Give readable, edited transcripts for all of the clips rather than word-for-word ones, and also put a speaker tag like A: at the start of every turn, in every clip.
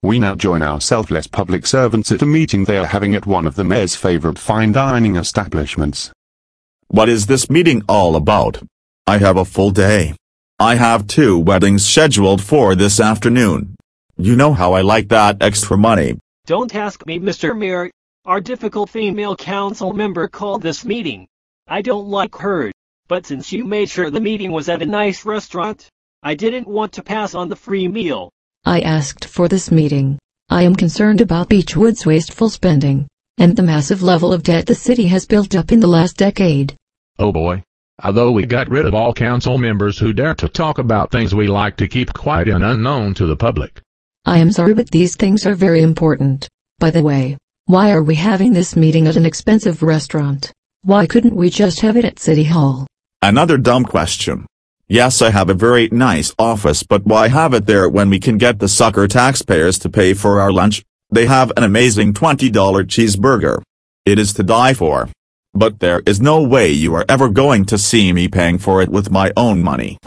A: We now join our selfless public servants at a meeting they are having at one of the mayor's favorite fine dining establishments.
B: What is this meeting all about? I have a full day. I have 2 weddings scheduled for this afternoon. You know how I like that extra money.
C: Don't ask me, Mr. Mayor. Our difficult female council member called this meeting. I don't like her, but since you made sure the meeting was at a nice restaurant, I didn't want to pass on the free meal.
D: I asked for this meeting. I am concerned about Beachwood's wasteful spending, and the massive level of debt the city has built up in the last decade.
E: Oh boy. Although we got rid of all council members who dare to talk about things we like to keep quiet and unknown to the public.
D: I am sorry, but these things are very important. By the way, why are we having this meeting at an expensive restaurant? Why couldn't we just have it at City Hall?
B: Another dumb question. Yes, I have a very nice office, but why have it there when we can get the sucker taxpayers to pay for our lunch? They have an amazing $20 cheeseburger. It is to die for. But there is no way you are ever going to see me paying for it with my own money.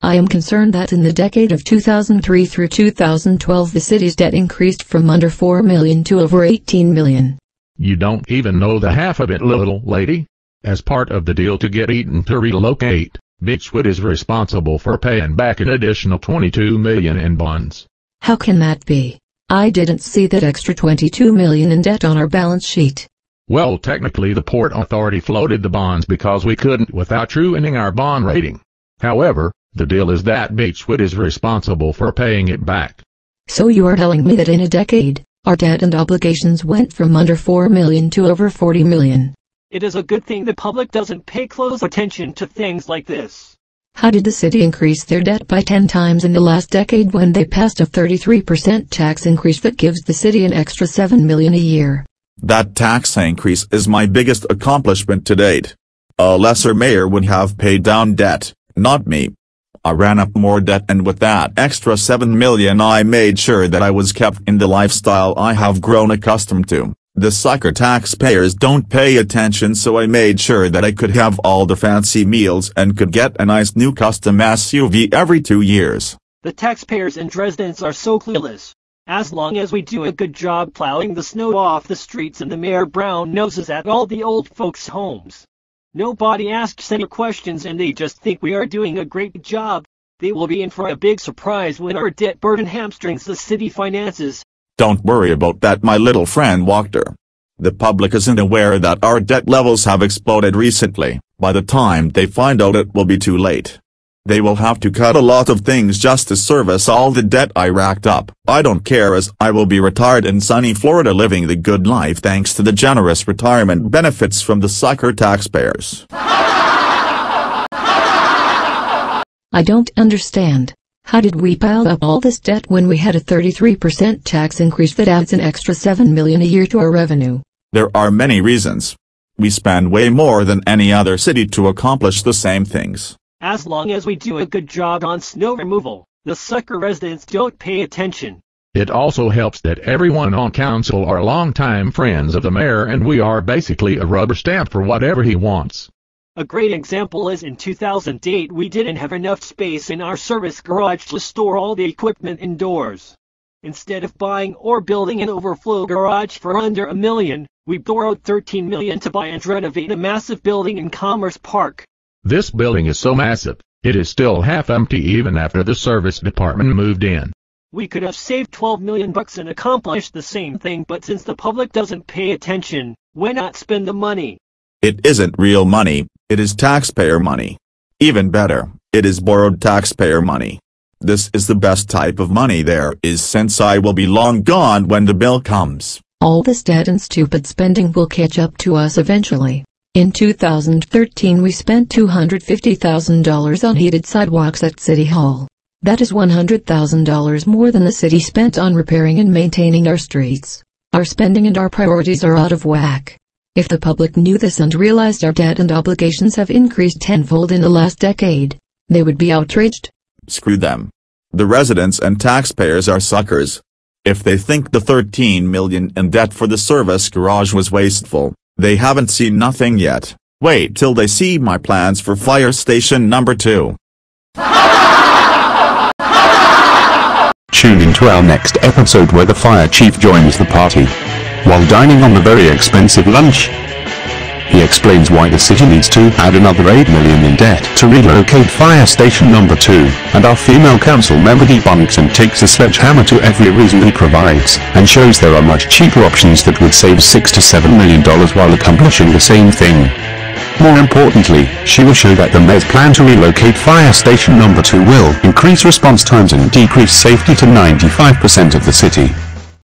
D: I am concerned that in the decade of 2003 through 2012 the city's debt increased from under 4 million to over 18 million.
E: You don't even know the half of it, little lady. As part of the deal to get Eaton to relocate, Beachwood is responsible for paying back an additional 22 million in bonds.
D: How can that be? I didn't see that extra 22 million in debt on our balance sheet.
E: Well, technically the Port Authority floated the bonds because we couldn't without ruining our bond rating. However, the deal is that Beachwood is responsible for paying it back.
D: So you are telling me that in a decade, our debt and obligations went from under 4 million to over 40 million.
C: It is a good thing the public doesn't pay close attention to things like this.
D: How did the city increase their debt by 10 times in the last decade when they passed a 33% tax increase that gives the city an extra 7 million a year?
B: That tax increase is my biggest accomplishment to date. A lesser mayor would have paid down debt, not me. I ran up more debt, and with that extra 7 million I made sure that I was kept in the lifestyle I have grown accustomed to. The sucker taxpayers don't pay attention, so I made sure that I could have all the fancy meals and could get a nice new custom SUV every 2 years.
C: The taxpayers and residents are so clueless. As long as we do a good job plowing the snow off the streets and the mayor brown noses at all the old folks' homes. Nobody asks any questions and they just think we are doing a great job. They will be in for a big surprise when our debt burden hamstrings the city finances.
B: Don't worry about that, my little friend Walter. The public isn't aware that our debt levels have exploded recently. By the time they find out, it will be too late. They will have to cut a lot of things just to service all the debt I racked up. I don't care, as I will be retired in sunny Florida living the good life thanks to the generous retirement benefits from the sucker taxpayers.
D: I don't understand. How did we pile up all this debt when we had a 33% tax increase that adds an extra 7 million a year to our revenue?
B: There are many reasons. We spend way more than any other city to accomplish the same things.
C: As long as we do a good job on snow removal, the sucker residents don't pay attention.
E: It also helps that everyone on council are longtime friends of the mayor, and we are basically a rubber stamp for whatever he wants.
C: A great example is in 2008 we didn't have enough space in our service garage to store all the equipment indoors. Instead of buying or building an overflow garage for under $1 million, we borrowed $13 million to buy and renovate a massive building in Commerce Park.
E: This building is so massive, it is still half empty even after the service department moved in.
C: We could have saved $12 million and accomplished the same thing, but since the public doesn't pay attention, why not spend the money?
B: It isn't real money, it is taxpayer money. Even better, it is borrowed taxpayer money. This is the best type of money there is, since I will be long gone when the bill comes.
D: All this debt and stupid spending will catch up to us eventually. In 2013 we spent $250,000 on heated sidewalks at City Hall. That is $100,000 more than the city spent on repairing and maintaining our streets. Our spending and our priorities are out of whack. If the public knew this and realized our debt and obligations have increased tenfold in the last decade, they would be outraged.
B: Screw them. The residents and taxpayers are suckers. If they think the $13 million in debt for the service garage was wasteful, they haven't seen nothing yet. Wait till they see my plans for fire station number 2.
A: tune into our next episode where the fire chief joins the party. While dining on the very expensive lunch, he explains why the city needs to add another $8 million in debt to relocate fire station number 2, and our female council member debunks and takes a sledgehammer to every reason he provides, and shows there are much cheaper options that would save $6 to $7 million while accomplishing the same thing. More importantly, she will show that the mayor's plan to relocate fire station number 2 will increase response times and decrease safety to 95% of the city.